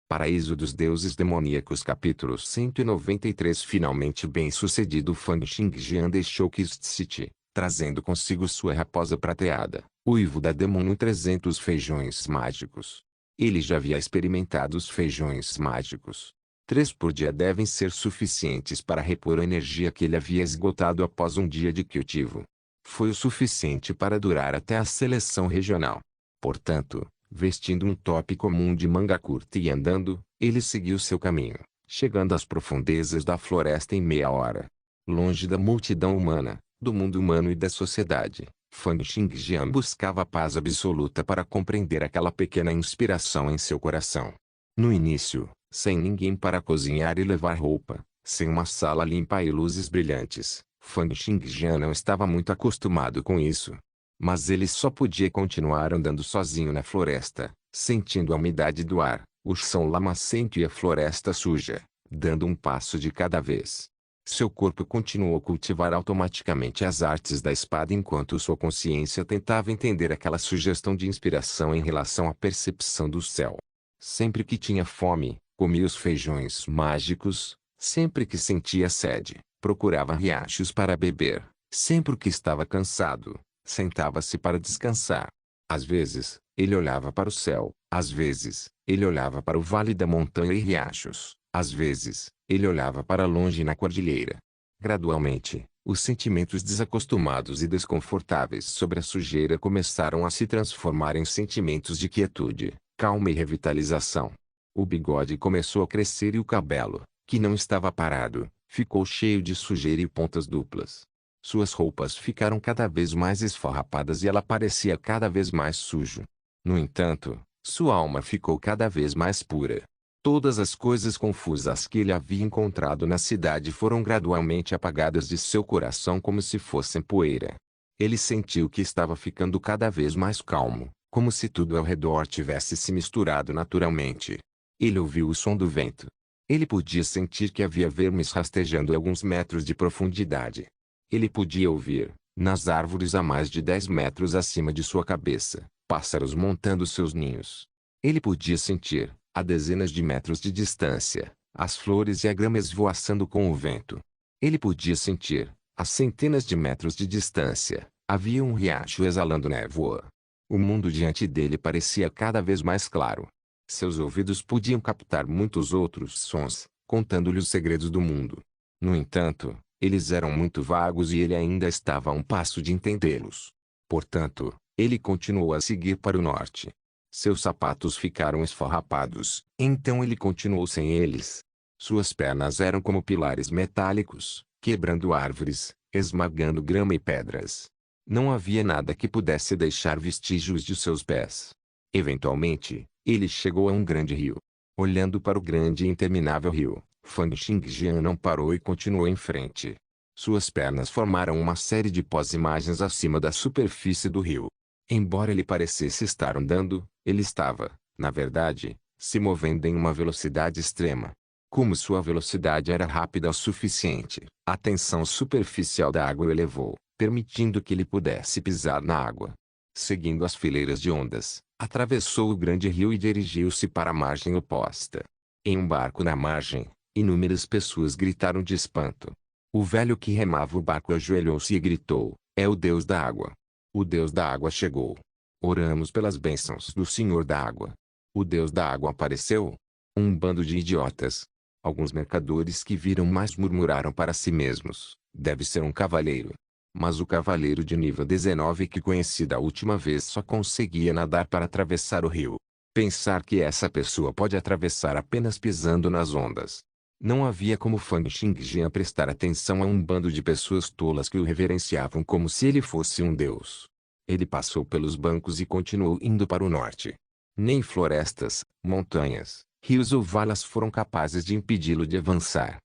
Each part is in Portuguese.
Paraíso dos Deuses Demoníacos capítulo 193. Finalmente bem-sucedido, Fang Xingjian deixou Kist City, trazendo consigo sua raposa prateada, uivo da Demônio 300 feijões mágicos. Ele já havia experimentado os feijões mágicos. 3 por dia devem ser suficientes para repor a energia que ele havia esgotado após um dia de cultivo. Foi o suficiente para durar até a seleção regional. Portanto, vestindo um top comum de manga curta e andando, ele seguiu seu caminho, chegando às profundezas da floresta em meia hora. Longe da multidão humana, do mundo humano e da sociedade, Fang Xingjian buscava a paz absoluta para compreender aquela pequena inspiração em seu coração. No início, sem ninguém para cozinhar e levar roupa, sem uma sala limpa e luzes brilhantes, Fang Xingjian não estava muito acostumado com isso. Mas ele só podia continuar andando sozinho na floresta, sentindo a umidade do ar, o chão lamacento e a floresta suja, dando um passo de cada vez. Seu corpo continuou a cultivar automaticamente as artes da espada enquanto sua consciência tentava entender aquela sugestão de inspiração em relação à percepção do céu. Sempre que tinha fome, comia os feijões mágicos. Sempre que sentia sede, procurava riachos para beber. Sempre que estava cansado, sentava-se para descansar. Às vezes, ele olhava para o céu. Às vezes, ele olhava para o vale da montanha e riachos. Às vezes, ele olhava para longe na cordilheira. Gradualmente, os sentimentos desacostumados e desconfortáveis sobre a sujeira começaram a se transformar em sentimentos de quietude, calma e revitalização. O bigode começou a crescer e o cabelo, que não estava parado, ficou cheio de sujeira e pontas duplas. Suas roupas ficaram cada vez mais esfarrapadas e ela parecia cada vez mais sujo. No entanto, sua alma ficou cada vez mais pura. Todas as coisas confusas que ele havia encontrado na cidade foram gradualmente apagadas de seu coração como se fossem poeira. Ele sentiu que estava ficando cada vez mais calmo, como se tudo ao redor tivesse se misturado naturalmente. Ele ouviu o som do vento. Ele podia sentir que havia vermes rastejando a alguns metros de profundidade. Ele podia ouvir, nas árvores a mais de 10 metros acima de sua cabeça, pássaros montando seus ninhos. Ele podia sentir, a dezenas de metros de distância, as flores e a grama esvoaçando com o vento. Ele podia sentir, a centenas de metros de distância, havia um riacho exalando névoa. O mundo diante dele parecia cada vez mais claro. Seus ouvidos podiam captar muitos outros sons, contando-lhe os segredos do mundo. No entanto, eles eram muito vagos e ele ainda estava a um passo de entendê-los. Portanto, ele continuou a seguir para o norte. Seus sapatos ficaram esfarrapados, então ele continuou sem eles. Suas pernas eram como pilares metálicos, quebrando árvores, esmagando grama e pedras. Não havia nada que pudesse deixar vestígios de seus pés. Eventualmente, ele chegou a um grande rio. Olhando para o grande e interminável rio, Fang Xingjian não parou e continuou em frente. Suas pernas formaram uma série de pós-imagens acima da superfície do rio. Embora ele parecesse estar andando, ele estava, na verdade, se movendo em uma velocidade extrema. Como sua velocidade era rápida o suficiente, a tensão superficial da água o elevou, permitindo que ele pudesse pisar na água. Seguindo as fileiras de ondas, atravessou o grande rio e dirigiu-se para a margem oposta. Em um barco na margem, inúmeras pessoas gritaram de espanto. O velho que remava o barco ajoelhou-se e gritou: "É o Deus da água! O Deus da água chegou! Oramos pelas bênçãos do Senhor da água!" O Deus da água apareceu? Um bando de idiotas. Alguns mercadores que viram mais murmuraram para si mesmos: "Deve ser um cavaleiro." Mas o cavaleiro de nível 19 que conheci da última vez só conseguia nadar para atravessar o rio. Pensar que essa pessoa pode atravessar apenas pisando nas ondas. Não havia como Fang Xingjian prestar atenção a um bando de pessoas tolas que o reverenciavam como se ele fosse um deus. Ele passou pelos bancos e continuou indo para o norte. Nem florestas, montanhas, rios ou valas foram capazes de impedi-lo de avançar.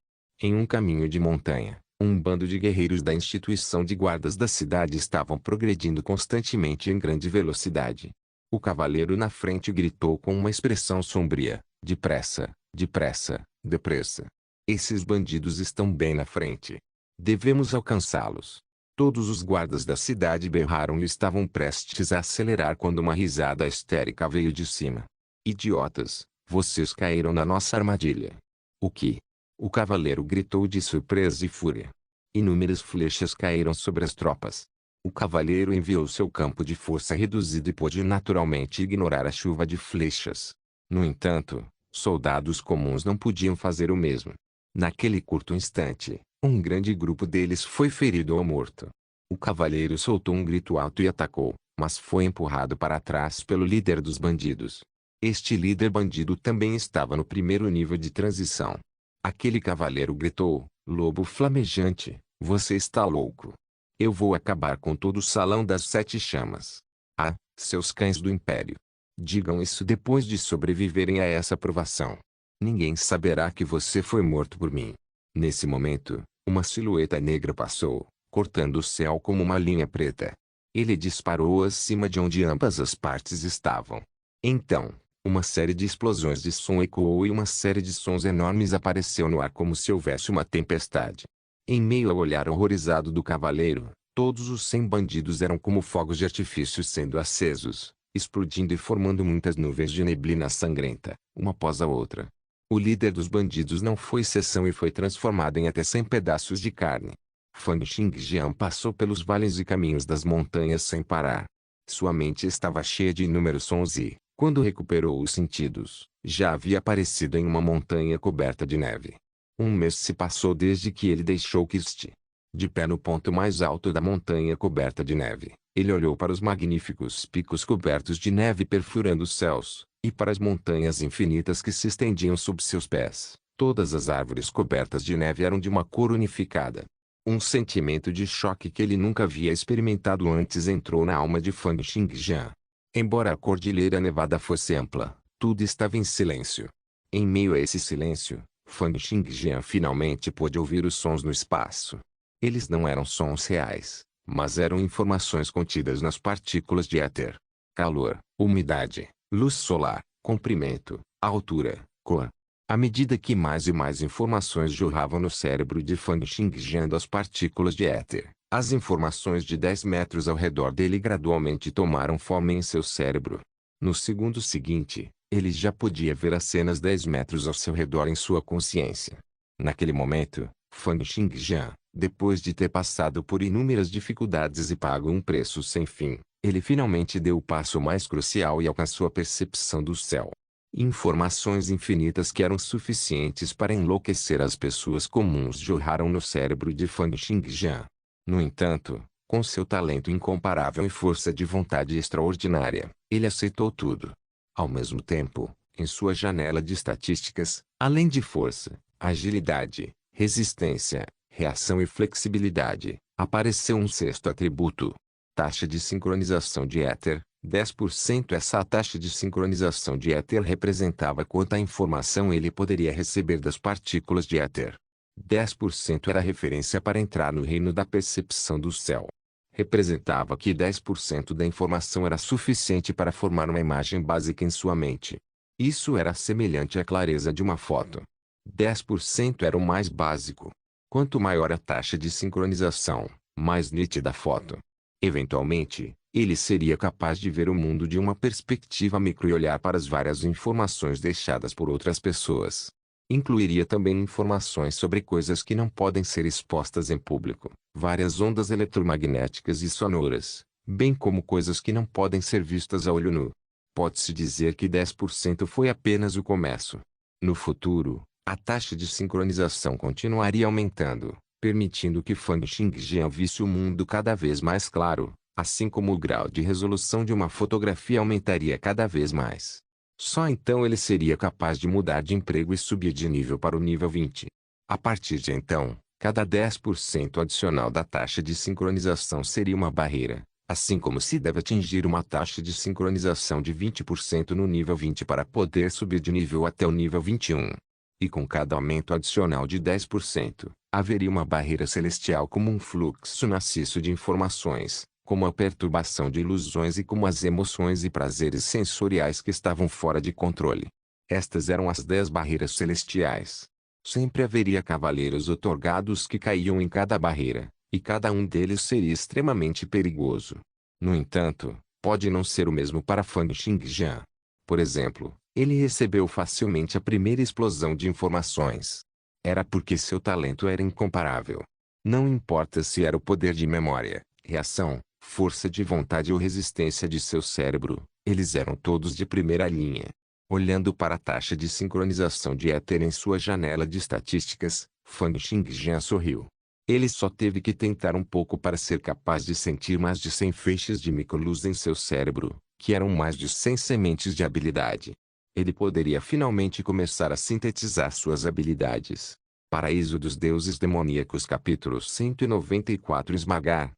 Em um caminho de montanha, um bando de guerreiros da instituição de guardas da cidade estavam progredindo constantemente em grande velocidade. O cavaleiro na frente gritou com uma expressão sombria: "Depressa, depressa, depressa. Esses bandidos estão bem na frente. Devemos alcançá-los." Todos os guardas da cidade berraram e estavam prestes a acelerar quando uma risada histérica veio de cima. "Idiotas, Vocês caíram na nossa armadilha. O que? O cavaleiro gritou de surpresa e fúria. Inúmeras flechas caíram sobre as tropas. O cavaleiro enviou seu campo de força reduzido e pôde naturalmente ignorar a chuva de flechas. No entanto, soldados comuns não podiam fazer o mesmo. Naquele curto instante, um grande grupo deles foi ferido ou morto. O cavaleiro soltou um grito alto e atacou, mas foi empurrado para trás pelo líder dos bandidos. Este líder bandido também estava no primeiro nível de transição. Aquele cavaleiro gritou: "Lobo flamejante, você está louco. Eu vou acabar com todo o Salão das Sete Chamas. Ah, seus cães do Império. Digam isso depois de sobreviverem a essa provação. Ninguém saberá que você foi morto por mim." Nesse momento, uma silhueta negra passou, cortando o céu como uma linha preta. Ele disparou acima de onde ambas as partes estavam. Então, uma série de explosões de som ecoou e uma série de sons enormes apareceu no ar como se houvesse uma tempestade. Em meio ao olhar horrorizado do cavaleiro, todos os 100 bandidos eram como fogos de artifício sendo acesos, explodindo e formando muitas nuvens de neblina sangrenta, uma após a outra. O líder dos bandidos não foi exceção e foi transformado em até 100 pedaços de carne. Fang Xingjian passou pelos vales e caminhos das montanhas sem parar. Sua mente estava cheia de inúmeros sons e, quando recuperou os sentidos, já havia aparecido em uma montanha coberta de neve. Um mês se passou desde que ele deixou Kist. De pé no ponto mais alto da montanha coberta de neve, ele olhou para os magníficos picos cobertos de neve perfurando os céus, e para as montanhas infinitas que se estendiam sob seus pés. Todas as árvores cobertas de neve eram de uma cor unificada. Um sentimento de choque que ele nunca havia experimentado antes entrou na alma de Fang Xingjian. Embora a cordilheira nevada fosse ampla, tudo estava em silêncio. Em meio a esse silêncio, Fang Xingjian finalmente pôde ouvir os sons no espaço. Eles não eram sons reais, mas eram informações contidas nas partículas de éter. Calor, umidade, luz solar, comprimento, altura, cor. À medida que mais e mais informações jorravam no cérebro de Fang Xingjian das partículas de éter, as informações de 10 metros ao redor dele gradualmente tomaram forma em seu cérebro. No segundo seguinte, ele já podia ver as cenas 10 metros ao seu redor em sua consciência. Naquele momento, Fang Xingjian, depois de ter passado por inúmeras dificuldades e pago um preço sem fim, ele finalmente deu o passo mais crucial e alcançou a percepção do céu. Informações infinitas que eram suficientes para enlouquecer as pessoas comuns jorraram no cérebro de Fang Xingjian. No entanto, com seu talento incomparável e força de vontade extraordinária, ele aceitou tudo. Ao mesmo tempo, em sua janela de estatísticas, além de força, agilidade, resistência, reação e flexibilidade, apareceu um sexto atributo. Taxa de sincronização de éter, 10%. Essa taxa de sincronização de éter representava quanta informação ele poderia receber das partículas de éter. 10% era a referência para entrar no reino da percepção do céu. Representava que 10% da informação era suficiente para formar uma imagem básica em sua mente. Isso era semelhante à clareza de uma foto. 10% era o mais básico. Quanto maior a taxa de sincronização, mais nítida a foto. Eventualmente, ele seria capaz de ver o mundo de uma perspectiva micro e olhar para as várias informações deixadas por outras pessoas. Incluiria também informações sobre coisas que não podem ser expostas em público, várias ondas eletromagnéticas e sonoras, bem como coisas que não podem ser vistas a olho nu. Pode-se dizer que 10% foi apenas o começo. No futuro, a taxa de sincronização continuaria aumentando, permitindo que Fang Xingjian visse o mundo cada vez mais claro, assim como o grau de resolução de uma fotografia aumentaria cada vez mais. Só então ele seria capaz de mudar de emprego e subir de nível para o nível 20. A partir de então, cada 10% adicional da taxa de sincronização seria uma barreira, assim como se deve atingir uma taxa de sincronização de 20% no nível 20 para poder subir de nível até o nível 21. E com cada aumento adicional de 10%, haveria uma barreira celestial como um fluxo maciço de informações, como a perturbação de ilusões e como as emoções e prazeres sensoriais que estavam fora de controle. Estas eram as 10 barreiras celestiais. Sempre haveria cavaleiros otorgados que caíam em cada barreira, e cada um deles seria extremamente perigoso. No entanto, pode não ser o mesmo para Fang Xingjian. Por exemplo, Ele recebeu facilmente a primeira explosão de informações. Era porque seu talento era incomparável. Não importa se era o poder de memória, reação, força de vontade ou resistência de seu cérebro, eles eram todos de primeira linha. Olhando para a taxa de sincronização de éter em sua janela de estatísticas, Fang Xingjian sorriu. Ele só teve que tentar um pouco para ser capaz de sentir mais de 100 feixes de microluz em seu cérebro, que eram mais de 100 sementes de habilidade. Ele poderia finalmente começar a sintetizar suas habilidades. Paraíso dos Deuses Demoníacos capítulo 194 esmagar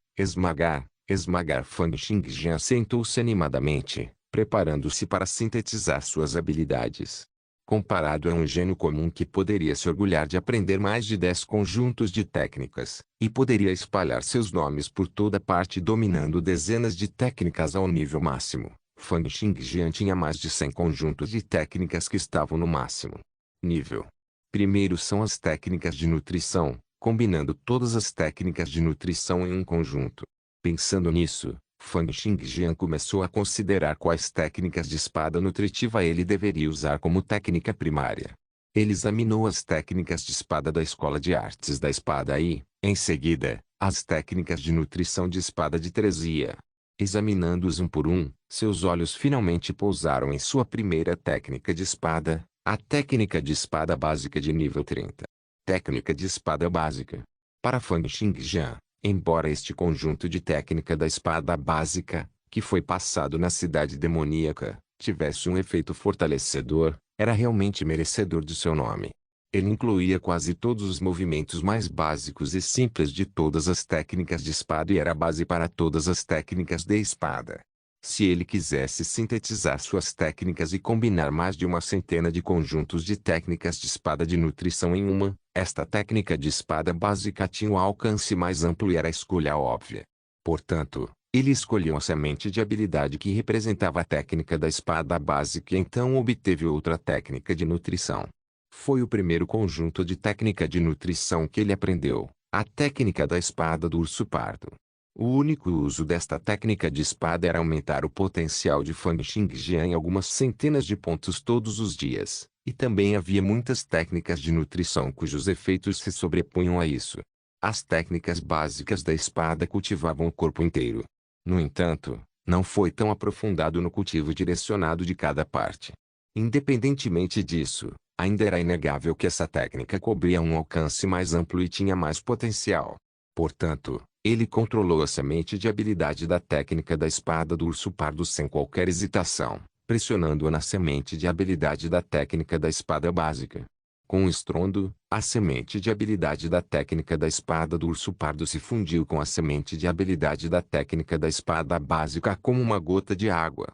Fang Xingjian sentou-se animadamente, preparando-se para sintetizar suas habilidades. Comparado a um gênio comum que poderia se orgulhar de aprender mais de 10 conjuntos de técnicas, e poderia espalhar seus nomes por toda parte dominando dezenas de técnicas ao nível máximo, Fang Xingjian tinha mais de 100 conjuntos de técnicas que estavam no máximo nível. Primeiro são as técnicas de nutrição, combinando todas as técnicas de nutrição em um conjunto. Pensando nisso, Fang Xingjian começou a considerar quais técnicas de espada nutritiva ele deveria usar como técnica primária. Ele examinou as técnicas de espada da Escola de Artes da Espada e, em seguida, as técnicas de nutrição de espada de Teresia. Examinando-os um por um, seus olhos finalmente pousaram em sua primeira técnica de espada, a técnica de espada básica de nível 30. Técnica de espada básica. Para Fang Xingjian, embora este conjunto de técnica da espada básica, que foi passado na cidade demoníaca, tivesse um efeito fortalecedor, era realmente merecedor de seu nome. Ele incluía quase todos os movimentos mais básicos e simples de todas as técnicas de espada e era a base para todas as técnicas de espada. Se ele quisesse sintetizar suas técnicas e combinar mais de uma centena de conjuntos de técnicas de espada de nutrição em uma, esta técnica de espada básica tinha um alcance mais amplo e era a escolha óbvia. Portanto, ele escolheu a semente de habilidade que representava a técnica da espada básica e então obteve outra técnica de nutrição. Foi o primeiro conjunto de técnica de nutrição que ele aprendeu, a técnica da espada do urso pardo. O único uso desta técnica de espada era aumentar o potencial de Fang Xingjian em algumas centenas de pontos todos os dias, e também havia muitas técnicas de nutrição cujos efeitos se sobrepunham a isso. As técnicas básicas da espada cultivavam o corpo inteiro. No entanto, não foi tão aprofundado no cultivo direcionado de cada parte. Independentemente disso, ainda era inegável que essa técnica cobria um alcance mais amplo e tinha mais potencial. Portanto, ele controlou a semente de habilidade da técnica da espada do urso pardo sem qualquer hesitação, pressionando-a na semente de habilidade da técnica da espada básica. Com um estrondo, a semente de habilidade da técnica da espada do urso pardo se fundiu com a semente de habilidade da técnica da espada básica como uma gota de água.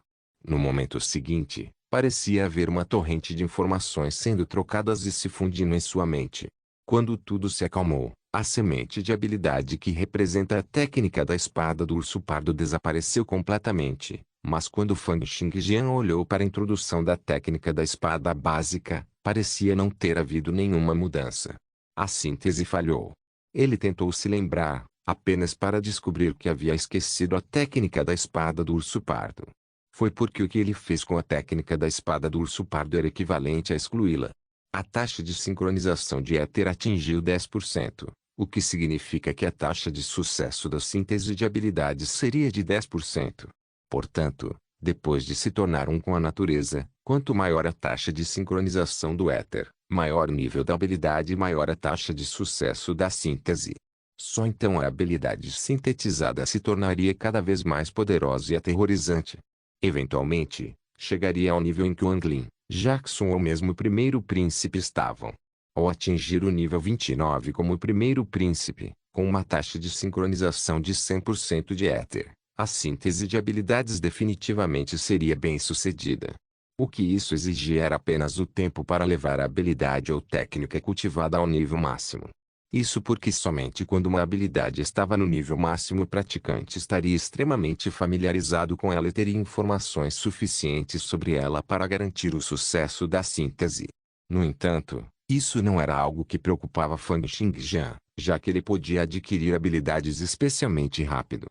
No momento seguinte, parecia haver uma torrente de informações sendo trocadas e se fundindo em sua mente. Quando tudo se acalmou, a semente de habilidade que representa a técnica da espada do urso pardo desapareceu completamente, mas quando Fang Xingjian olhou para a introdução da técnica da espada básica, parecia não ter havido nenhuma mudança. A síntese falhou. Ele tentou se lembrar, apenas para descobrir que havia esquecido a técnica da espada do urso pardo. Foi porque o que ele fez com a técnica da espada do urso pardo era equivalente a excluí-la. A taxa de sincronização de éter atingiu 10%, o que significa que a taxa de sucesso da síntese de habilidades seria de 10%. Portanto, depois de se tornar um com a natureza, quanto maior a taxa de sincronização do éter, maior o nível da habilidade e maior a taxa de sucesso da síntese. Só então a habilidade sintetizada se tornaria cada vez mais poderosa e aterrorizante. Eventualmente, chegaria ao nível em que Wang Lin, Jackson ou mesmo o primeiro príncipe estavam. Ao atingir o nível 29 como o primeiro príncipe, com uma taxa de sincronização de 100% de éter, a síntese de habilidades definitivamente seria bem-sucedida. O que isso exigia era apenas o tempo para levar a habilidade ou técnica cultivada ao nível máximo. Isso porque somente quando uma habilidade estava no nível máximo o praticante estaria extremamente familiarizado com ela e teria informações suficientes sobre ela para garantir o sucesso da síntese. No entanto, isso não era algo que preocupava Fang Xingjian, já que ele podia adquirir habilidades especialmente rápido.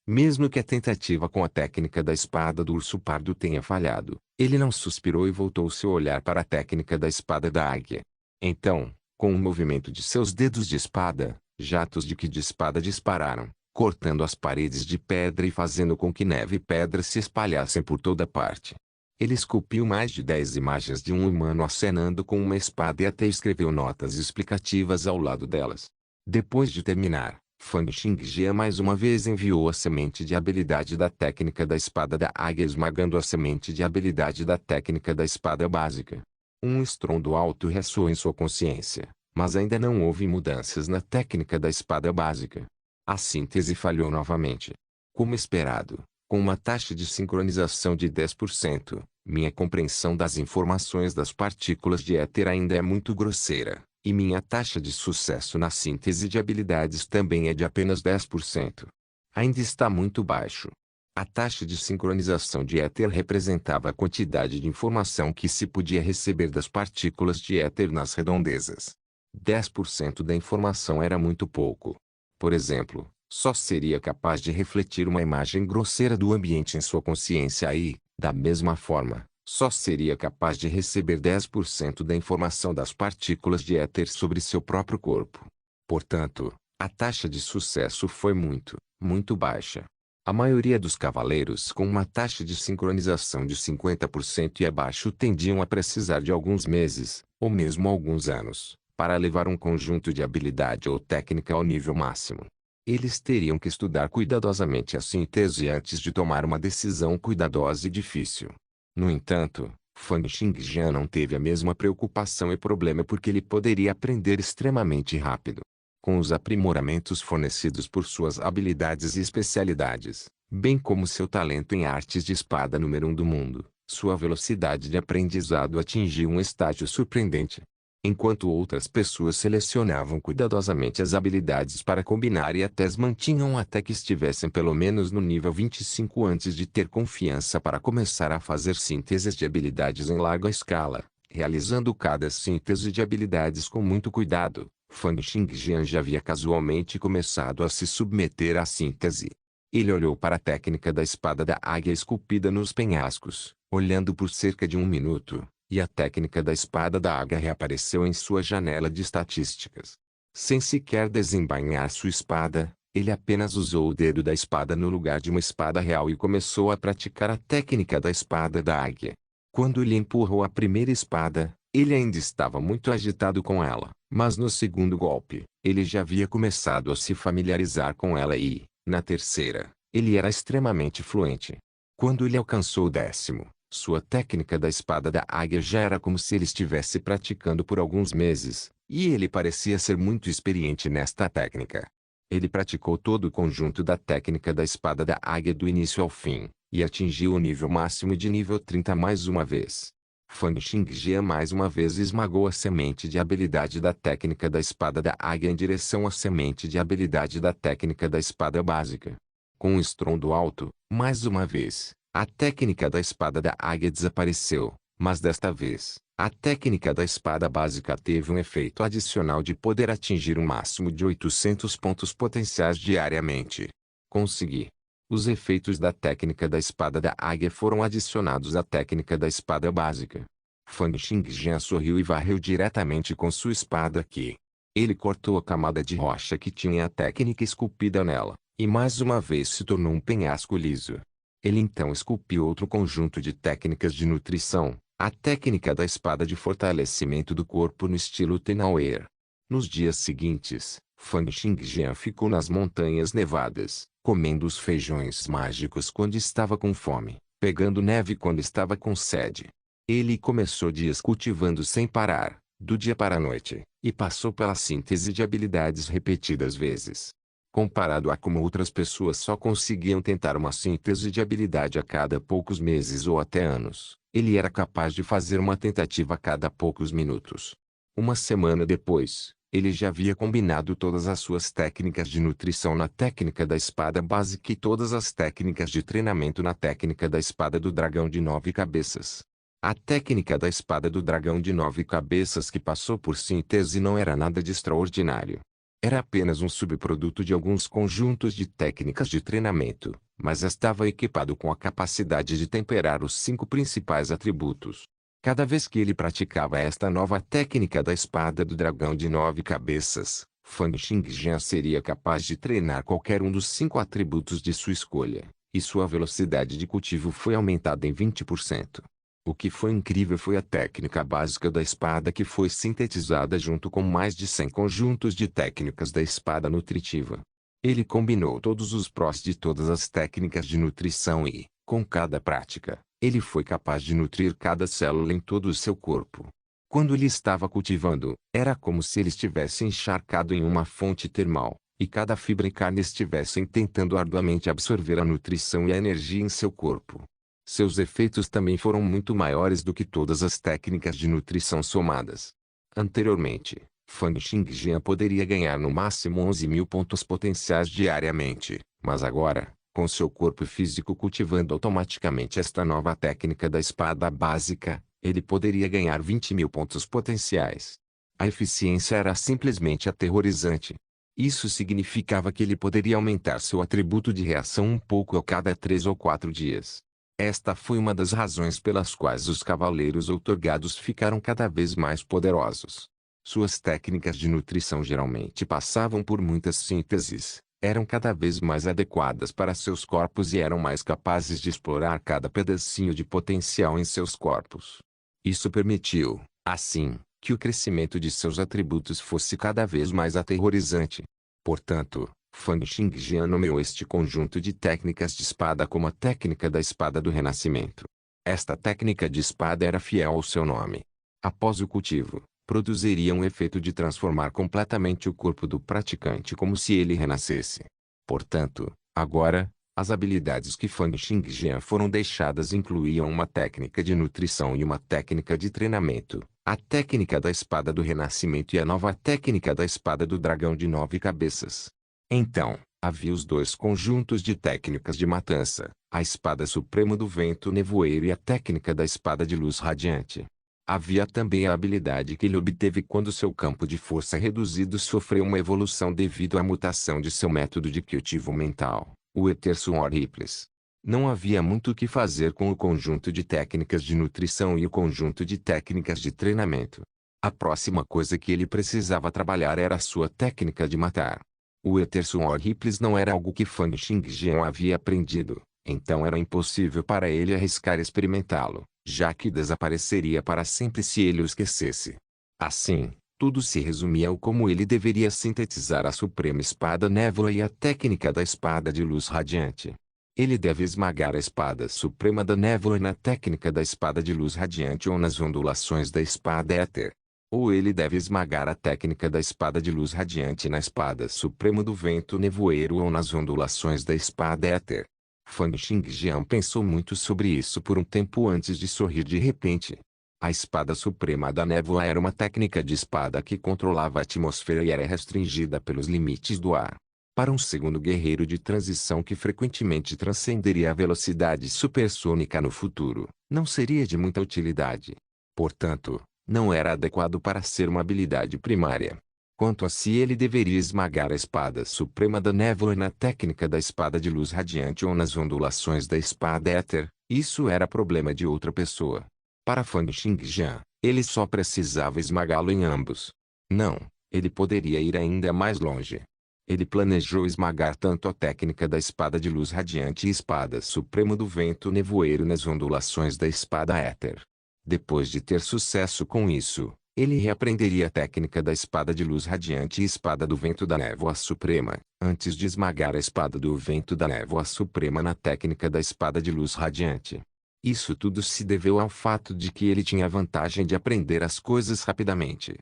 Mesmo que a tentativa com a técnica da espada do urso pardo tenha falhado, ele não suspirou e voltou seu olhar para a técnica da espada da águia. Então, com um movimento de seus dedos de espada, jatos de ki de espada dispararam, cortando as paredes de pedra e fazendo com que neve e pedra se espalhassem por toda parte. Ele esculpiu mais de 10 imagens de um humano acenando com uma espada e até escreveu notas explicativas ao lado delas. Depois de terminar, Fang Xingjie mais uma vez enviou a semente de habilidade da técnica da espada da águia esmagando a semente de habilidade da técnica da espada básica. Um estrondo alto ressoou em sua consciência, mas ainda não houve mudanças na técnica da espada básica. A síntese falhou novamente. Como esperado, com uma taxa de sincronização de 10%, minha compreensão das informações das partículas de éter ainda é muito grosseira, e minha taxa de sucesso na síntese de habilidades também é de apenas 10%. Ainda está muito baixo. A taxa de sincronização de éter representava a quantidade de informação que se podia receber das partículas de éter nas redondezas. 10% da informação era muito pouco. Por exemplo, só seria capaz de refletir uma imagem grosseira do ambiente em sua consciência e, da mesma forma, só seria capaz de receber 10% da informação das partículas de éter sobre seu próprio corpo. Portanto, a taxa de sucesso foi muito, muito baixa. A maioria dos cavaleiros com uma taxa de sincronização de 50% e abaixo tendiam a precisar de alguns meses, ou mesmo alguns anos, para levar um conjunto de habilidade ou técnica ao nível máximo. Eles teriam que estudar cuidadosamente a síntese antes de tomar uma decisão cuidadosa e difícil. No entanto, Fang Xingjian não teve a mesma preocupação e problema porque ele poderia aprender extremamente rápido. Com os aprimoramentos fornecidos por suas habilidades e especialidades, bem como seu talento em artes de espada número 1 do mundo, sua velocidade de aprendizado atingiu um estágio surpreendente. Enquanto outras pessoas selecionavam cuidadosamente as habilidades para combinar e até as mantinham até que estivessem pelo menos no nível 25 antes de ter confiança para começar a fazer sínteses de habilidades em larga escala, realizando cada síntese de habilidades com muito cuidado. Fang Xingjian já havia casualmente começado a se submeter à síntese. Ele olhou para a técnica da espada da águia esculpida nos penhascos, olhando por cerca de 1 minuto, e a técnica da espada da águia reapareceu em sua janela de estatísticas. Sem sequer desembainhar sua espada, ele apenas usou o dedo da espada no lugar de uma espada real e começou a praticar a técnica da espada da águia. Quando ele empurrou a primeira espada, ele ainda estava muito agitado com ela, mas no segundo golpe, ele já havia começado a se familiarizar com ela e, na terceira, ele era extremamente fluente. Quando ele alcançou o 10º, sua técnica da espada da águia já era como se ele estivesse praticando por alguns meses, e ele parecia ser muito experiente nesta técnica. Ele praticou todo o conjunto da técnica da espada da águia do início ao fim, e atingiu o nível máximo de nível 30 mais uma vez. Fang Xingjian mais uma vez esmagou a semente de habilidade da técnica da espada da águia em direção à semente de habilidade da técnica da espada básica. Com um estrondo alto, mais uma vez, a técnica da espada da águia desapareceu, mas desta vez, a técnica da espada básica teve um efeito adicional de poder atingir um máximo de 800 pontos potenciais diariamente. Consegui. Os efeitos da técnica da espada da águia foram adicionados à técnica da espada básica. Fang Xingjian sorriu e varreu diretamente com sua espada que ele cortou a camada de rocha que tinha a técnica esculpida nela, e mais uma vez se tornou um penhasco liso. Ele então esculpiu outro conjunto de técnicas de nutrição, a técnica da espada de fortalecimento do corpo no estilo Tenauer. Nos dias seguintes, Fang Xingjian ficou nas montanhas nevadas, comendo os feijões mágicos quando estava com fome, pegando neve quando estava com sede. Ele começou dias cultivando sem parar, do dia para a noite, e passou pela síntese de habilidades repetidas vezes. Comparado a como outras pessoas só conseguiam tentar uma síntese de habilidade a cada poucos meses ou até anos, ele era capaz de fazer uma tentativa a cada poucos minutos. Uma semana depois, ele já havia combinado todas as suas técnicas de nutrição na técnica da espada básica e todas as técnicas de treinamento na técnica da espada do dragão de 9 cabeças. A técnica da espada do dragão de 9 cabeças que passou por síntese não era nada de extraordinário. Era apenas um subproduto de alguns conjuntos de técnicas de treinamento, mas estava equipado com a capacidade de temperar os 5 principais atributos. Cada vez que ele praticava esta nova técnica da espada do dragão de 9 cabeças, Fan Xingjian seria capaz de treinar qualquer um dos 5 atributos de sua escolha, e sua velocidade de cultivo foi aumentada em 20%. O que foi incrível foi a técnica básica da espada que foi sintetizada junto com mais de 100 conjuntos de técnicas da espada nutritiva. Ele combinou todos os prós de todas as técnicas de nutrição e, com cada prática, ele foi capaz de nutrir cada célula em todo o seu corpo. Quando ele estava cultivando, era como se ele estivesse encharcado em uma fonte termal, e cada fibra e carne estivessem tentando arduamente absorver a nutrição e a energia em seu corpo. Seus efeitos também foram muito maiores do que todas as técnicas de nutrição somadas. Anteriormente, Fan Xingjian poderia ganhar no máximo 11.000 pontos potenciais diariamente, mas agora, com seu corpo físico cultivando automaticamente esta nova técnica da espada básica, ele poderia ganhar 20.000 pontos potenciais. A eficiência era simplesmente aterrorizante. Isso significava que ele poderia aumentar seu atributo de reação um pouco a cada 3 ou 4 dias. Esta foi uma das razões pelas quais os cavaleiros outorgados ficaram cada vez mais poderosos. Suas técnicas de nutrição geralmente passavam por muitas sínteses, eram cada vez mais adequadas para seus corpos e eram mais capazes de explorar cada pedacinho de potencial em seus corpos. Isso permitiu, assim, que o crescimento de seus atributos fosse cada vez mais aterrorizante. Portanto, Fan Xingjian nomeou este conjunto de técnicas de espada como a técnica da espada do renascimento. Esta técnica de espada era fiel ao seu nome. Após o cultivo, produziria um efeito de transformar completamente o corpo do praticante como se ele renascesse. Portanto, agora, as habilidades que Fan Xingjian foram deixadas incluíam uma técnica de nutrição e uma técnica de treinamento, a técnica da espada do renascimento e a nova técnica da espada do dragão de 9 cabeças. Então, havia os 2 conjuntos de técnicas de matança, a espada suprema do vento nevoeiro e a técnica da espada de luz radiante. Havia também a habilidade que ele obteve quando seu campo de força reduzido sofreu uma evolução devido à mutação de seu método de cultivo mental, o Etersun Horriples. Não havia muito o que fazer com o conjunto de técnicas de nutrição e o conjunto de técnicas de treinamento. A próxima coisa que ele precisava trabalhar era a sua técnica de matar. O Etersun Horriples não era algo que Fan Xingjian havia aprendido, então era impossível para ele arriscar experimentá-lo, já que desapareceria para sempre se ele o esquecesse. Assim, tudo se resumia ao como ele deveria sintetizar a suprema espada névoa e a técnica da espada de luz radiante. Ele deve esmagar a espada suprema da névoa na técnica da espada de luz radiante ou nas ondulações da espada éter. Ou ele deve esmagar a técnica da espada de luz radiante na espada suprema do vento nevoeiro ou nas ondulações da espada éter. Fan Xingjian pensou muito sobre isso por um tempo antes de sorrir de repente. A espada suprema da névoa era uma técnica de espada que controlava a atmosfera e era restringida pelos limites do ar. Para um segundo guerreiro de transição que frequentemente transcenderia a velocidade supersônica no futuro, não seria de muita utilidade. Portanto, não era adequado para ser uma habilidade primária. Quanto a se ele deveria esmagar a espada suprema da névoa na técnica da espada de luz radiante ou nas ondulações da espada éter, isso era problema de outra pessoa. Para Fan Xingjian, ele só precisava esmagá-lo em ambos. Não, ele poderia ir ainda mais longe. Ele planejou esmagar tanto a técnica da espada de luz radiante e espada suprema do vento nevoeiro nas ondulações da espada éter. Depois de ter sucesso com isso, ele reaprenderia a técnica da espada de luz radiante e espada do vento da névoa suprema, antes de esmagar a espada do vento da névoa suprema na técnica da espada de luz radiante. Isso tudo se deveu ao fato de que ele tinha a vantagem de aprender as coisas rapidamente.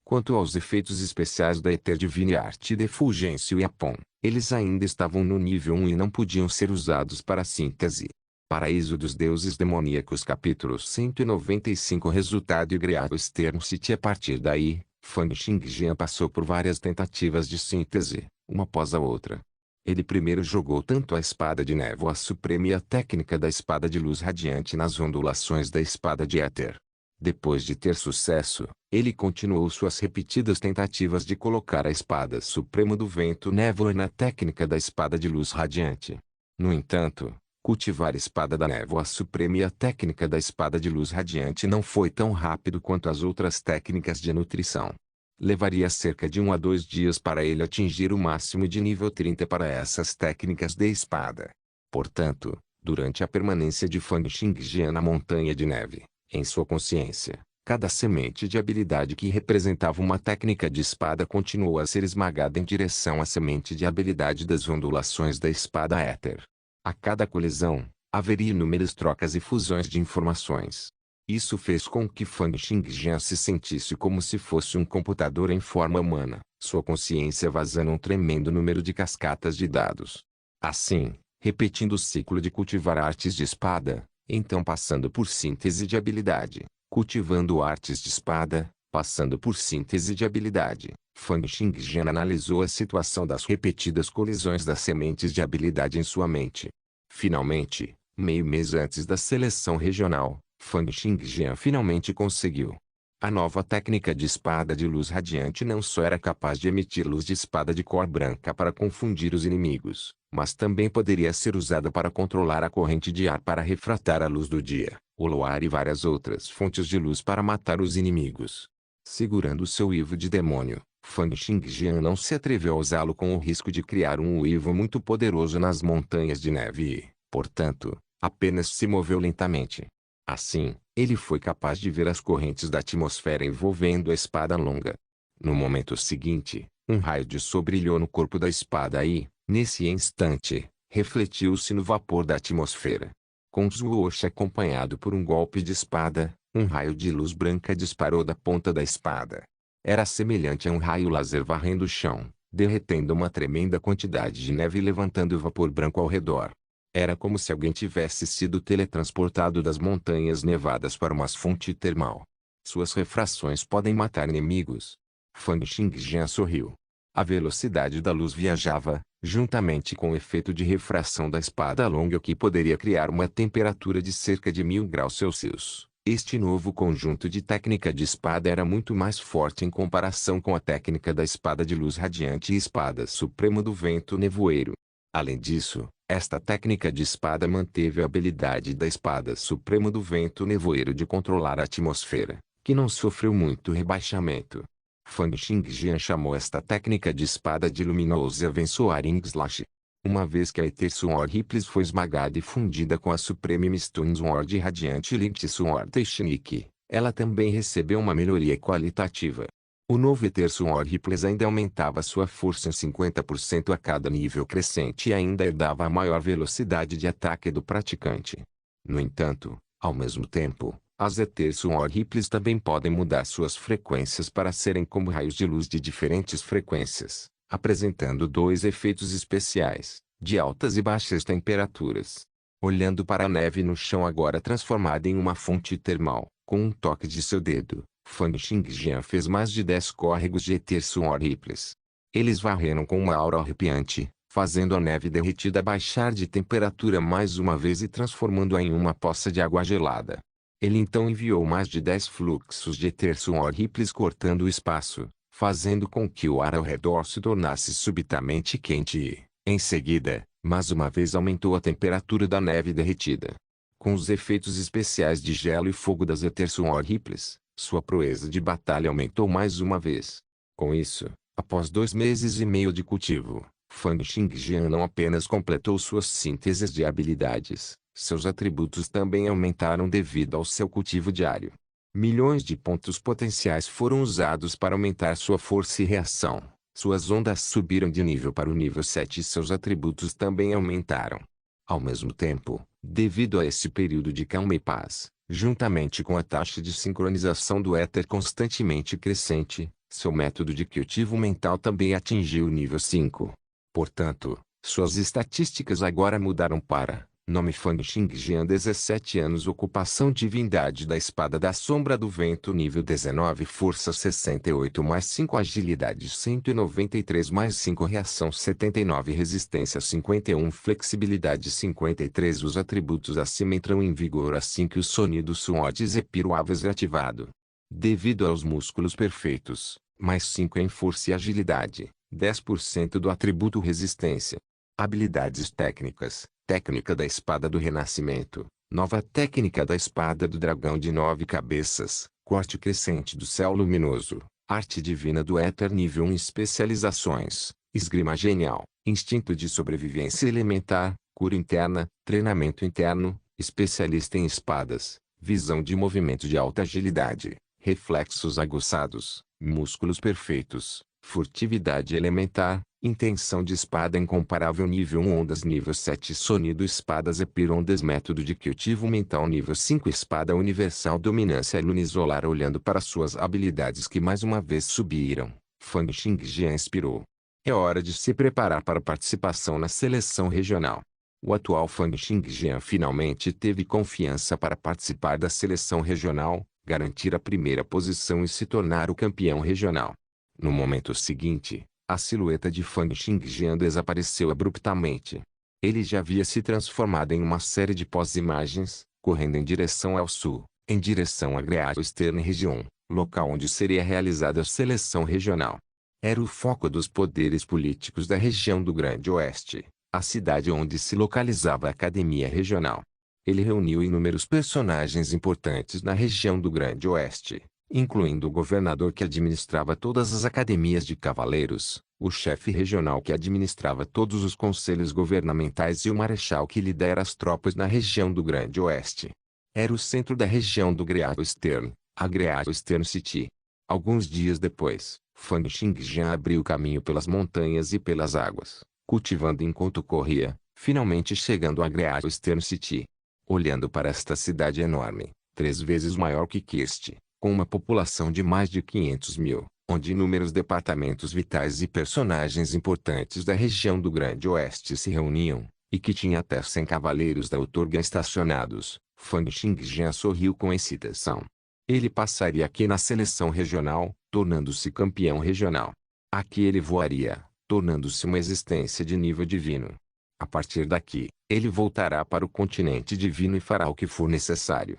Quanto aos efeitos especiais da Ether Divine Arte de Fulgêncio e Apom, eles ainda estavam no nível 1 e não podiam ser usados para síntese. Paraíso dos Deuses Demoníacos capítulo 195 Resultado e Greado Stern City. A partir daí, Fan Xingjian passou por várias tentativas de síntese, uma após a outra. Ele primeiro jogou tanto a espada de névoa suprema e a técnica da espada de luz radiante nas ondulações da espada de éter. Depois de ter sucesso, ele continuou suas repetidas tentativas de colocar a espada suprema do vento névoa na técnica da espada de luz radiante. No entanto, cultivar a espada da névoa suprema e a técnica da espada de luz radiante não foi tão rápido quanto as outras técnicas de nutrição. Levaria cerca de 1 a 2 dias para ele atingir o máximo de nível 30 para essas técnicas de espada. Portanto, durante a permanência de Fang Xingjian na Montanha de Neve, em sua consciência, cada semente de habilidade que representava uma técnica de espada continuou a ser esmagada em direção à semente de habilidade das ondulações da espada éter. A cada colisão, haveria inúmeras trocas e fusões de informações. Isso fez com que Fang Xingjian se sentisse como se fosse um computador em forma humana, sua consciência vazando um tremendo número de cascatas de dados. Assim, repetindo o ciclo de cultivar artes de espada, então passando por síntese de habilidade, cultivando artes de espada, passando por síntese de habilidade, Fang Xingjian analisou a situação das repetidas colisões das sementes de habilidade em sua mente. Finalmente, meio mês antes da seleção regional, Fang Xingjian finalmente conseguiu. A nova técnica de espada de luz radiante não só era capaz de emitir luz de espada de cor branca para confundir os inimigos, mas também poderia ser usada para controlar a corrente de ar para refratar a luz do dia, o luar e várias outras fontes de luz para matar os inimigos. Segurando seu uivo de demônio, Fang Xingjian não se atreveu a usá-lo com o risco de criar um uivo muito poderoso nas montanhas de neve e, portanto, apenas se moveu lentamente. Assim, ele foi capaz de ver as correntes da atmosfera envolvendo a espada longa. No momento seguinte, um raio de sol brilhou no corpo da espada e, nesse instante, refletiu-se no vapor da atmosfera. Com Zuoshi acompanhado por um golpe de espada, um raio de luz branca disparou da ponta da espada. Era semelhante a um raio laser varrendo o chão, derretendo uma tremenda quantidade de neve e levantando vapor branco ao redor. Era como se alguém tivesse sido teletransportado das montanhas nevadas para uma fonte termal. Suas refrações podem matar inimigos. Fang Xingjian sorriu. A velocidade da luz viajava, juntamente com o efeito de refração da espada longa que poderia criar uma temperatura de cerca de 1000 graus Celsius. Este novo conjunto de técnica de espada era muito mais forte em comparação com a técnica da espada de luz radiante e espada suprema do vento nevoeiro. Além disso, esta técnica de espada manteve a habilidade da espada suprema do vento nevoeiro de controlar a atmosfera, que não sofreu muito rebaixamento. Fang Xingjian chamou esta técnica de espada de luminosa Avensoaring Slash. Uma vez que a Ether Sword Ripples foi esmagada e fundida com a Supreme Mistune Sword Radiante Light Sword Technique, ela também recebeu uma melhoria qualitativa. O novo Ether Sword Ripples ainda aumentava sua força em 50% a cada nível crescente e ainda dava a maior velocidade de ataque do praticante. No entanto, ao mesmo tempo, as Ether Sword Ripples também podem mudar suas frequências para serem como raios de luz de diferentes frequências, apresentando dois efeitos especiais, de altas e baixas temperaturas. Olhando para a neve no chão agora transformada em uma fonte termal, com um toque de seu dedo, Fang Xingjian fez mais de 10 córregos de Ether Sword Ripples. Eles varreram com uma aura arrepiante, fazendo a neve derretida baixar de temperatura mais uma vez e transformando-a em uma poça de água gelada. Ele então enviou mais de 10 fluxos de Ether Sword Ripples cortando o espaço, fazendo com que o ar ao redor se tornasse subitamente quente e, em seguida, mais uma vez aumentou a temperatura da neve derretida. Com os efeitos especiais de gelo e fogo das Ether Sword Ripples, sua proeza de batalha aumentou mais uma vez. Com isso, após 2 meses e meio de cultivo, Fang Xingjian não apenas completou suas sínteses de habilidades, seus atributos também aumentaram devido ao seu cultivo diário. Milhões de pontos potenciais foram usados para aumentar sua força e reação. Suas ondas subiram de nível para o nível 7 e seus atributos também aumentaram. Ao mesmo tempo, devido a esse período de calma e paz, juntamente com a taxa de sincronização do éter constantemente crescente, seu método de cultivo mental também atingiu o nível 5. Portanto, suas estatísticas agora mudaram para, Nome Fang Xingjian 17 anos Ocupação Divindade da Espada da Sombra do Vento Nível 19 Força 68 mais 5 Agilidade 193 mais 5 Reação 79 Resistência 51 Flexibilidade 53 Os atributos acima entram em vigor assim que o sonido Suodes Epiruaves é ativado. Devido aos músculos perfeitos, mais 5 em Força e Agilidade, 10% do atributo Resistência. Habilidades técnicas. Técnica da Espada do Renascimento. Nova técnica da Espada do Dragão de 9 Cabeças. Corte crescente do Céu Luminoso. Arte Divina do Éter Nível 1 Especializações. Esgrima Genial. Instinto de Sobrevivência Elementar. Cura Interna. Treinamento Interno. Especialista em Espadas. Visão de Movimento de Alta Agilidade. Reflexos aguçados. Músculos perfeitos. Furtividade Elementar. Intenção de Espada Incomparável Nível 1 Ondas Nível 7 Sonido Espadas Epirondas Método de Cultivo Mental Nível 5 Espada Universal Dominância Lunisolar Olhando para suas habilidades que mais uma vez subiram, Fang Xingjian inspirou. É hora de se preparar para participação na seleção regional. O atual Fang Xingjian finalmente teve confiança para participar da seleção regional, garantir a primeira posição e se tornar o campeão regional. No momento seguinte, a silhueta de Fang Xingjian desapareceu abruptamente. Ele já havia se transformado em uma série de pós-imagens, correndo em direção ao sul, em direção a Great Eastern Region, local onde seria realizada a seleção regional. Era o foco dos poderes políticos da região do Grande Oeste, a cidade onde se localizava a Academia Regional. Ele reuniu inúmeros personagens importantes na região do Grande Oeste, incluindo o governador que administrava todas as academias de cavaleiros, o chefe regional que administrava todos os conselhos governamentais e o marechal que lidera as tropas na região do Grande Oeste. Era o centro da região do Great Eastern, a Great Eastern City. Alguns dias depois, Fang Xingjian abriu caminho pelas montanhas e pelas águas, cultivando enquanto corria, finalmente chegando a Great Eastern City. Olhando para esta cidade enorme, 3 vezes maior que Kist, com uma população de mais de 500 mil, onde inúmeros departamentos vitais e personagens importantes da região do Grande Oeste se reuniam, e que tinha até 100 cavaleiros da outorga estacionados, Fang Xingjian sorriu com excitação. Ele passaria aqui na seleção regional, tornando-se campeão regional. Aqui ele voaria, tornando-se uma existência de nível divino. A partir daqui, ele voltará para o continente divino e fará o que for necessário.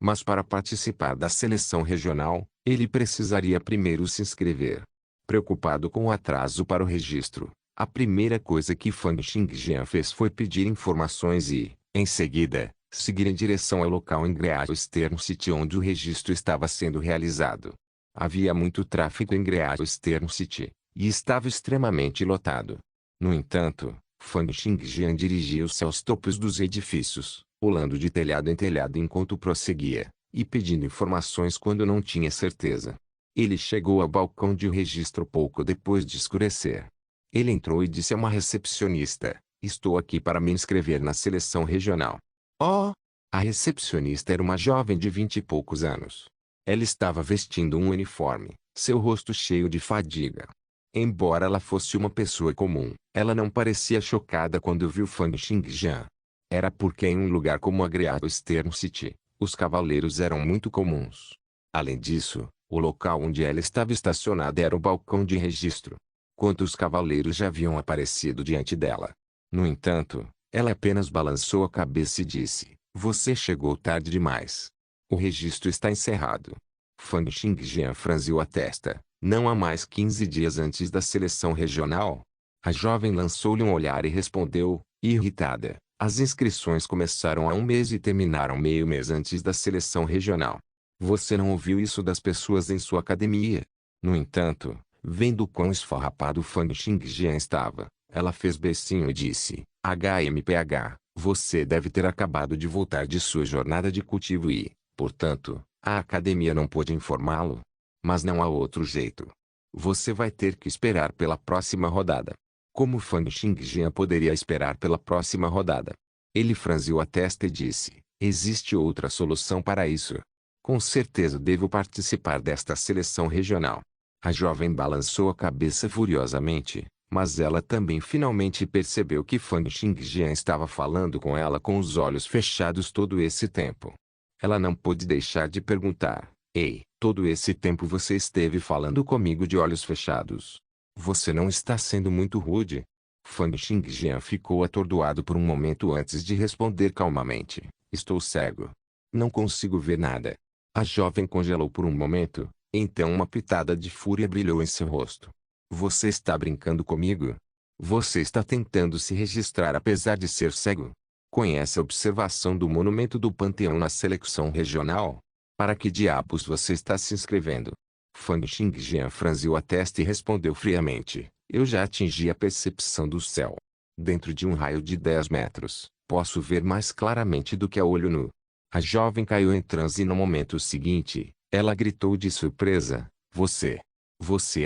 Mas para participar da seleção regional, ele precisaria primeiro se inscrever. Preocupado com o atraso para o registro, a primeira coisa que Fang Xingjian fez foi pedir informações e, em seguida, seguir em direção ao local em Great Eastern City onde o registro estava sendo realizado. Havia muito tráfego em Great Eastern City, e estava extremamente lotado. No entanto, Fang Xingjian dirigiu-se aos topos dos edifícios, pulando de telhado em telhado enquanto prosseguia, e pedindo informações quando não tinha certeza. Ele chegou ao balcão de registro pouco depois de escurecer. Ele entrou e disse a uma recepcionista: "Estou aqui para me inscrever na seleção regional." Oh! A recepcionista era uma jovem de 20 e poucos anos. Ela estava vestindo um uniforme, seu rosto cheio de fadiga. Embora ela fosse uma pessoa comum, ela não parecia chocada quando viu Fang Xingjian. Era porque em um lugar como a Great Eastern City, os cavaleiros eram muito comuns. Além disso, o local onde ela estava estacionada era o balcão de registro. Quantos cavaleiros já haviam aparecido diante dela? No entanto, ela apenas balançou a cabeça e disse: "Você chegou tarde demais. O registro está encerrado." Fang Xingjian franziu a testa. Não há mais 15 dias antes da seleção regional? A jovem lançou-lhe um olhar e respondeu, irritada: "As inscrições começaram há um mês e terminaram meio mês antes da seleção regional. Você não ouviu isso das pessoas em sua academia?" No entanto, vendo quão esfarrapado Fang Xingjian estava, ela fez beicinho e disse: "HMPH, você deve ter acabado de voltar de sua jornada de cultivo e, portanto, a academia não pôde informá-lo. Mas não há outro jeito. Você vai ter que esperar pela próxima rodada." Como Fang Xingjian poderia esperar pela próxima rodada? Ele franziu a testa e disse: "Existe outra solução para isso. Com certeza devo participar desta seleção regional." A jovem balançou a cabeça furiosamente, Mas ela também finalmente percebeu que Fan Xingjian estava falando com ela com os olhos fechados todo esse tempo. Ela não pôde deixar de perguntar: Ei, todo esse tempo você esteve falando comigo de olhos fechados. Você não está sendo muito rude? Fan Xingjian ficou atordoado por um momento antes de responder calmamente: Estou cego. Não consigo ver nada. A jovem congelou por um momento, então uma pitada de fúria brilhou em seu rosto. Você está brincando comigo? Você está tentando se registrar apesar de ser cego? Conhece a observação do monumento do Panteão na seleção regional? Para que diabos você está se inscrevendo? Fan Xingjian franziu a testa e respondeu friamente: Eu já atingi a percepção do céu. Dentro de um raio de 10 metros, posso ver mais claramente do que a olho nu. A jovem caiu em transe e no momento seguinte, ela gritou de surpresa: Você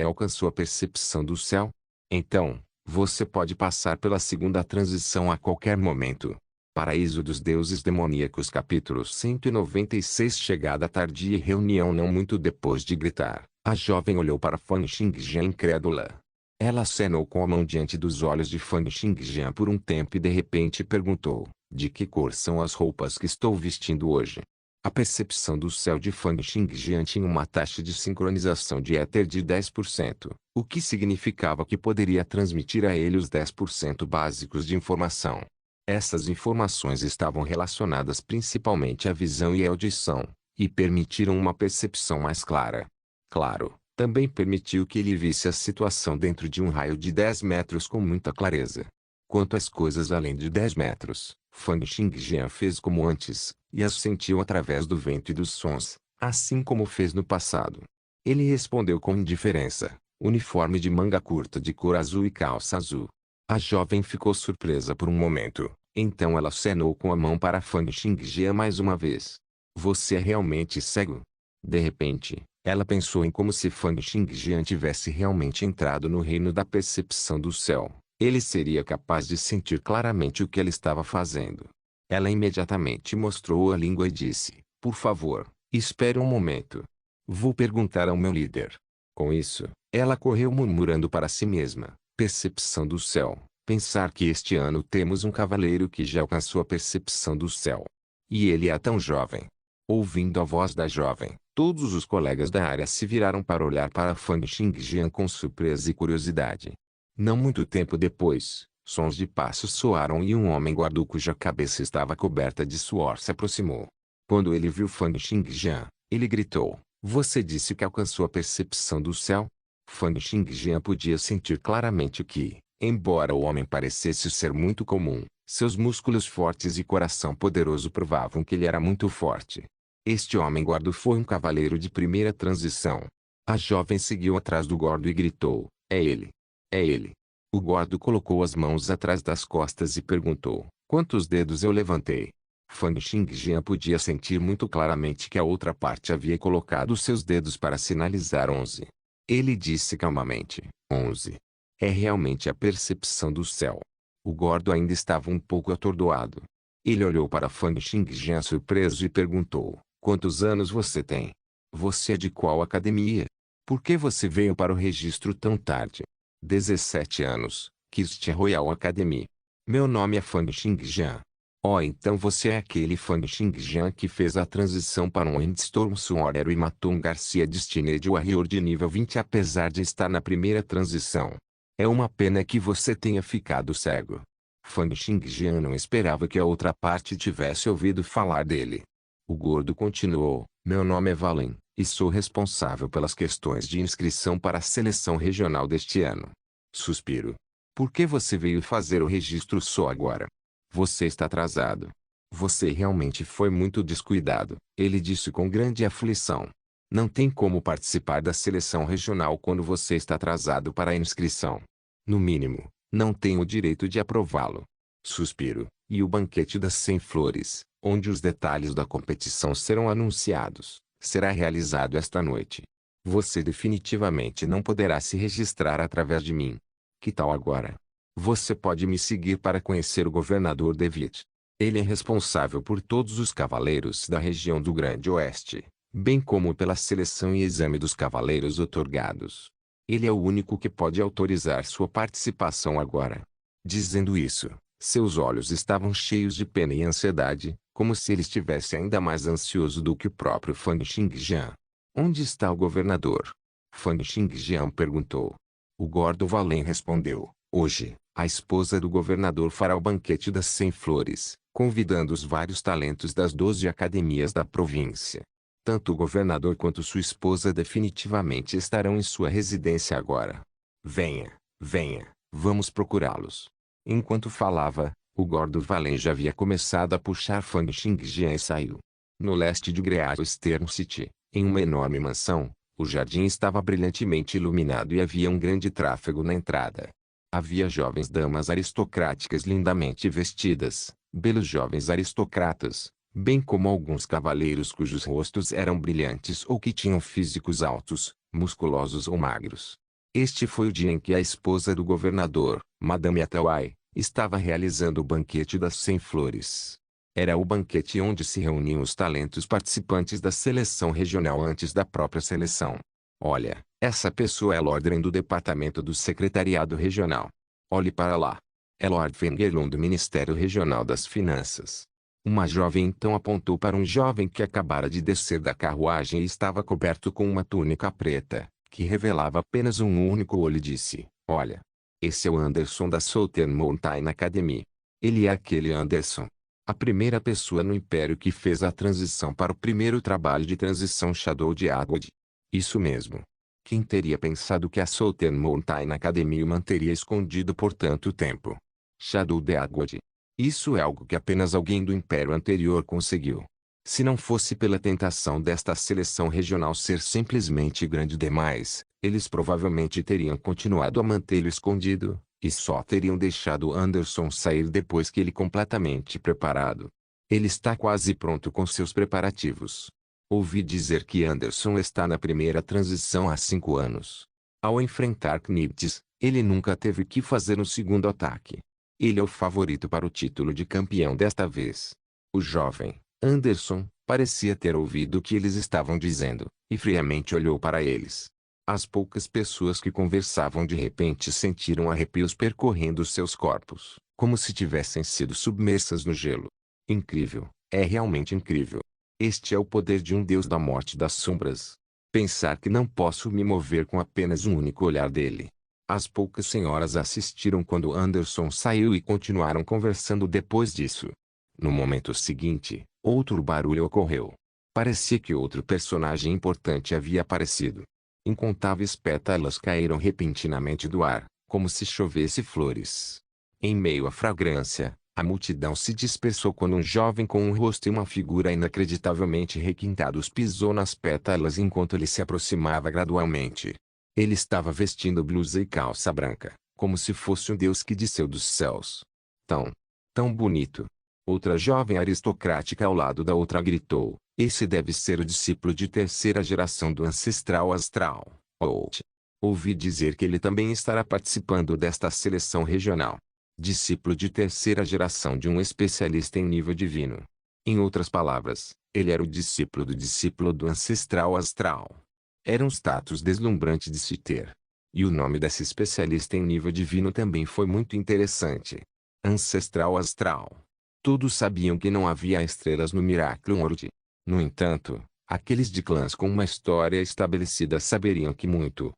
alcançou a percepção do céu? Então, você pode passar pela segunda transição a qualquer momento. Paraíso dos Deuses Demoníacos capítulo 196 Chegada tardia e reunião não muito depois de gritar, a jovem olhou para Fan Xingjian incrédula. Ela acenou com a mão diante dos olhos de Fan Xingjian por um tempo e de repente perguntou: De que cor são as roupas que estou vestindo hoje? A percepção do céu de Fan Xingjian tinha uma taxa de sincronização de éter de 10%, o que significava que poderia transmitir a ele os 10% básicos de informação. Essas informações estavam relacionadas principalmente à visão e à audição, e permitiram uma percepção mais clara. Claro, também permitiu que ele visse a situação dentro de um raio de 10 metros com muita clareza. Quanto às coisas além de 10 metros, Fan Xingjian fez como antes, e as sentiu através do vento e dos sons, assim como fez no passado. Ele respondeu com indiferença: uniforme de manga curta de cor azul e calça azul. A jovem ficou surpresa por um momento, então ela acenou com a mão para Fan Xingjian mais uma vez. Você é realmente cego? De repente, ela pensou em como se Fan Xingjian tivesse realmente entrado no reino da percepção do céu. Ele seria capaz de sentir claramente o que ela estava fazendo. Ela imediatamente mostrou a língua e disse: Por favor, espere um momento. Vou perguntar ao meu líder. Com isso, ela correu murmurando para si mesma: Percepção do céu. Pensar que este ano temos um cavaleiro que já alcançou a percepção do céu. E ele é tão jovem. Ouvindo a voz da jovem, todos os colegas da área se viraram para olhar para Fan Xingjian com surpresa e curiosidade. Não muito tempo depois, sons de passos soaram e um homem guardou cuja cabeça estava coberta de suor se aproximou. Quando ele viu Fan Xingjian, ele gritou: Você disse que alcançou a percepção do céu? Fan Xingjian podia sentir claramente que, embora o homem parecesse ser muito comum, seus músculos fortes e coração poderoso provavam que ele era muito forte. Este homem gordo foi um cavaleiro de primeira transição. A jovem seguiu atrás do gordo e gritou: É ele. É ele. O gordo colocou as mãos atrás das costas e perguntou: Quantos dedos eu levantei? Fan Xingjian podia sentir muito claramente que a outra parte havia colocado seus dedos para sinalizar 11. Ele disse calmamente: 11. É realmente a percepção do céu. O gordo ainda estava um pouco atordoado. Ele olhou para Fan Xingjian surpreso e perguntou: Quantos anos você tem? Você é de qual academia? Por que você veio para o registro tão tarde? 17 anos, Kist Royal Academy. Meu nome é Fan Xingjian. Oh, então você é aquele Fan Xingjian que fez a transição para um Endstorm Suorero e matou um Garcia Destined Warrior de nível 20 apesar de estar na primeira transição. É uma pena que você tenha ficado cego. Fan Xingjian não esperava que a outra parte tivesse ouvido falar dele. O gordo continuou: Meu nome é Valen, e sou responsável pelas questões de inscrição para a seleção regional deste ano. Suspiro. Por que você veio fazer o registro só agora? Você está atrasado. Você realmente foi muito descuidado, ele disse com grande aflição. Não tem como participar da seleção regional quando você está atrasado para a inscrição. No mínimo, não tem o direito de aprová-lo. Suspiro. E o banquete das 100 flores, onde os detalhes da competição serão anunciados, será realizado esta noite. Você definitivamente não poderá se registrar através de mim. Que tal agora? Você pode me seguir para conhecer o governador David. Ele é responsável por todos os cavaleiros da região do Grande Oeste, bem como pela seleção e exame dos cavaleiros otorgados. Ele é o único que pode autorizar sua participação agora. Dizendo isso, seus olhos estavam cheios de pena e ansiedade, como se ele estivesse ainda mais ansioso do que o próprio Fang Xingjian. Onde está o governador? Fang Xingjian perguntou. O gordo Valen respondeu. Hoje, a esposa do governador fará o banquete das 100 flores, convidando os vários talentos das 12 academias da província. Tanto o governador quanto sua esposa definitivamente estarão em sua residência agora. Venha, venha, vamos procurá-los. Enquanto falava, o gordo Valen já havia começado a puxar Fang Xingjian e saiu. No leste de Great Eastern City, em uma enorme mansão, o jardim estava brilhantemente iluminado e havia um grande tráfego na entrada. Havia jovens damas aristocráticas lindamente vestidas, belos jovens aristocratas, bem como alguns cavaleiros cujos rostos eram brilhantes ou que tinham físicos altos, musculosos ou magros. Este foi o dia em que a esposa do governador, Madame Atawai, estava realizando o banquete das 100 flores. Era o banquete onde se reuniam os talentos participantes da seleção regional antes da própria seleção. Olha, essa pessoa é Lordren do departamento do secretariado regional. Olhe para lá. É Lord Fengelon do Ministério Regional das Finanças. Uma jovem então apontou para um jovem que acabara de descer da carruagem e estava coberto com uma túnica preta, que revelava apenas um único olho e disse, olha. Esse é o Anderson da Southern Mountain Academy. Ele é aquele Anderson. A primeira pessoa no Império que fez a transição para o primeiro trabalho de transição Shadow de Agod. Isso mesmo. Quem teria pensado que a Southern Mountain Academy o manteria escondido por tanto tempo? Shadow de Agod. Isso é algo que apenas alguém do Império anterior conseguiu. Se não fosse pela tentação desta seleção regional ser simplesmente grande demais, eles provavelmente teriam continuado a mantê-lo escondido, e só teriam deixado Anderson sair depois que ele completamente preparado. Ele está quase pronto com seus preparativos. Ouvi dizer que Anderson está na primeira transição há 5 anos. Ao enfrentar Knibtis, ele nunca teve que fazer um segundo ataque. Ele é o favorito para o título de campeão desta vez. O jovem, Anderson, parecia ter ouvido o que eles estavam dizendo, e friamente olhou para eles. As poucas pessoas que conversavam de repente sentiram arrepios percorrendo seus corpos, como se tivessem sido submersas no gelo. Incrível, é realmente incrível. Este é o poder de um deus da morte das sombras. Pensar que não posso me mover com apenas um único olhar dele. As poucas senhoras assistiram quando Anderson saiu e continuaram conversando depois disso. No momento seguinte, outro barulho ocorreu. Parecia que outro personagem importante havia aparecido. Incontáveis pétalas caíram repentinamente do ar, como se chovesse flores. Em meio à fragrância, a multidão se dispersou quando um jovem com um rosto e uma figura inacreditavelmente requintados pisou nas pétalas enquanto ele se aproximava gradualmente. Ele estava vestindo blusa e calça branca, como se fosse um deus que desceu dos céus. Tão bonito. Outra jovem aristocrática ao lado da outra gritou. Esse deve ser o discípulo de terceira geração do ancestral astral, Out. Ouvi dizer que ele também estará participando desta seleção regional. Discípulo de terceira geração de um especialista em nível divino. Em outras palavras, ele era o discípulo do ancestral astral. Era um status deslumbrante de se ter. E o nome desse especialista em nível divino também foi muito interessante. Ancestral astral. Todos sabiam que não havia estrelas no Miraculum World. No entanto, aqueles de clãs com uma história estabelecida saberiam que muito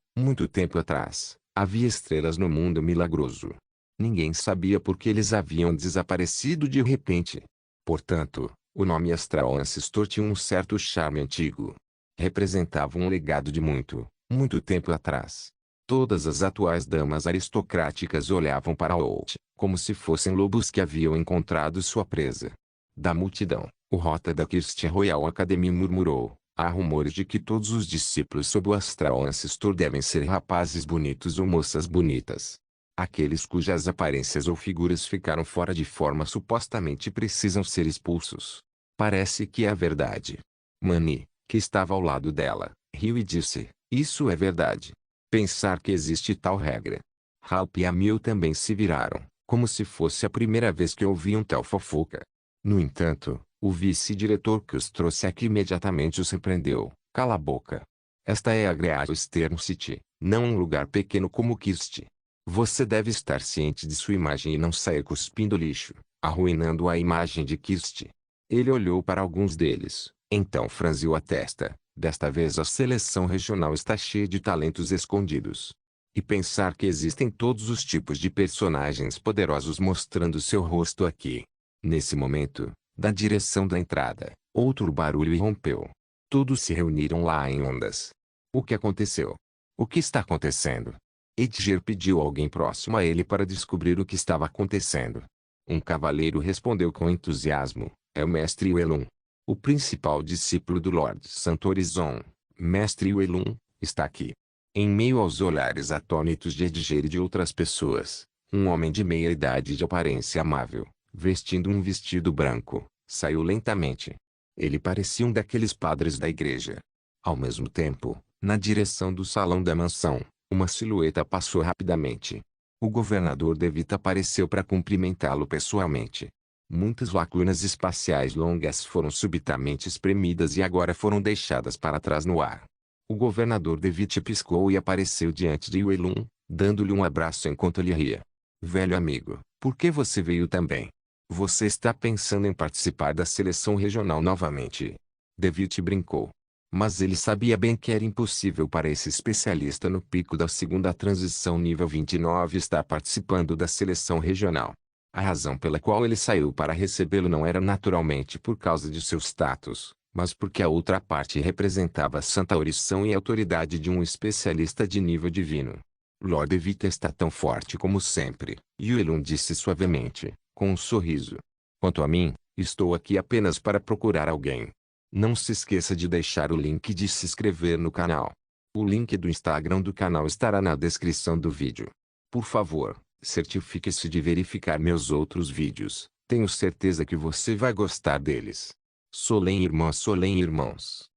tempo atrás, havia estrelas no mundo milagroso. Ninguém sabia por que eles haviam desaparecido de repente. Portanto, o nome Astral Ancestor tinha um certo charme antigo. Representava um legado de muito tempo atrás. Todas as atuais damas aristocráticas olhavam para Out, como se fossem lobos que haviam encontrado sua presa. Da multidão, o Rota da Christian Royal Academy murmurou, há rumores de que todos os discípulos sob o Astral Ancestor devem ser rapazes bonitos ou moças bonitas. Aqueles cujas aparências ou figuras ficaram fora de forma supostamente precisam ser expulsos. Parece que é a verdade. Mani, que estava ao lado dela, riu e disse, isso é verdade. Pensar que existe tal regra. Halp e Amil também se viraram, como se fosse a primeira vez que ouviam tal fofoca. No entanto, o vice-diretor que os trouxe aqui imediatamente os repreendeu. Cala a boca. Esta é a Great Eastern City, não um lugar pequeno como Kist. Você deve estar ciente de sua imagem e não sair cuspindo lixo, arruinando a imagem de Kist. Ele olhou para alguns deles, então franziu a testa. Desta vez a seleção regional está cheia de talentos escondidos. E pensar que existem todos os tipos de personagens poderosos mostrando seu rosto aqui. Nesse momento, da direção da entrada, outro barulho irrompeu. Todos se reuniram lá em ondas. O que aconteceu? O que está acontecendo? Edger pediu a alguém próximo a ele para descobrir o que estava acontecendo. Um cavaleiro respondeu com entusiasmo: é o Mestre Uelun. O principal discípulo do Lord Santorizon, Mestre Uelun, está aqui. Em meio aos olhares atônitos de Edger e de outras pessoas, um homem de meia idade e de aparência amável, vestindo um vestido branco, saiu lentamente. Ele parecia um daqueles padres da igreja. Ao mesmo tempo, na direção do salão da mansão, uma silhueta passou rapidamente. O governador Devita apareceu para cumprimentá-lo pessoalmente. Muitas lacunas espaciais longas foram subitamente espremidas e agora foram deixadas para trás no ar. O governador Devita piscou e apareceu diante de Uelun, dando-lhe um abraço enquanto ele ria. Velho amigo, por que você veio também? Você está pensando em participar da seleção regional novamente? Devita brincou. Mas ele sabia bem que era impossível para esse especialista no pico da segunda transição nível 29 estar participando da seleção regional. A razão pela qual ele saiu para recebê-lo não era naturalmente por causa de seu status, mas porque a outra parte representava a santa orição e autoridade de um especialista de nível divino. Lord Evita está tão forte como sempre, Yuelun disse suavemente, com um sorriso. Quanto a mim, estou aqui apenas para procurar alguém. Não se esqueça de deixar o link de se inscrever no canal. O link do Instagram do canal estará na descrição do vídeo. Por favor, certifique-se de verificar meus outros vídeos. Tenho certeza que você vai gostar deles. Solem irmãs, Solem irmãos.